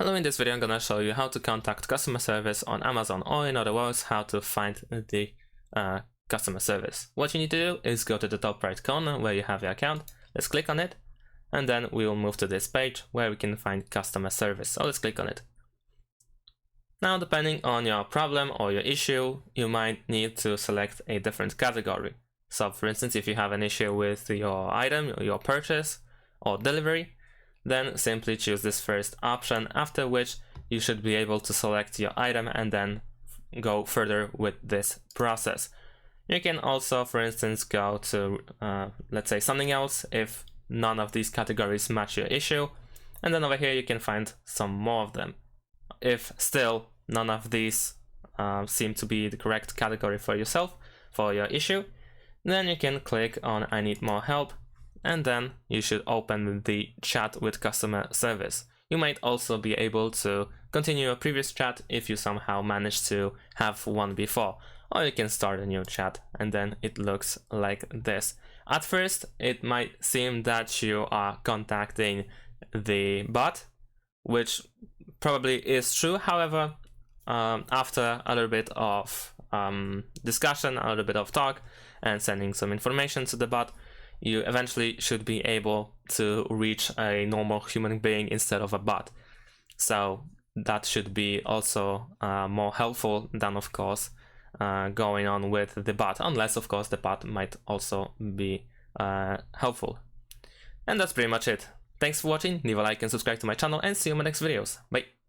Hello, in this video I'm gonna show you how to contact customer service on Amazon, or in other words, how to find the customer service. What you need to do is go to the top right corner where you have your account. Let's click on it, and then we will move to this page where we can find customer service. So let's click on it. Now, depending on your problem or your issue, you might need to select a different category. So for instance, if you have an issue with your item, your purchase or delivery, then simply choose this first option, after which you should be able to select your item and then go further with this process. You can also, for instance, go to, let's say, something else if none of these categories match your issue. And then over here, you can find some more of them. If still none of these seem to be the correct category for yourself, for your issue, then you can click on I need more help, and then you should open the chat with customer service. You might also be able to continue a previous chat if you somehow managed to have one before, or you can start a new chat, and then it looks like this. At first, it might seem that you are contacting the bot, which probably is true. However, after a little bit of discussion, a little bit of talk, and sending some information to the bot, you eventually should be able to reach a normal human being instead of a bot. So that should be also more helpful than, of course, going on with the bot, unless, of course, the bot might also be helpful. And that's pretty much it. Thanks for watching, leave a like and subscribe to my channel, and see you in my next videos. Bye!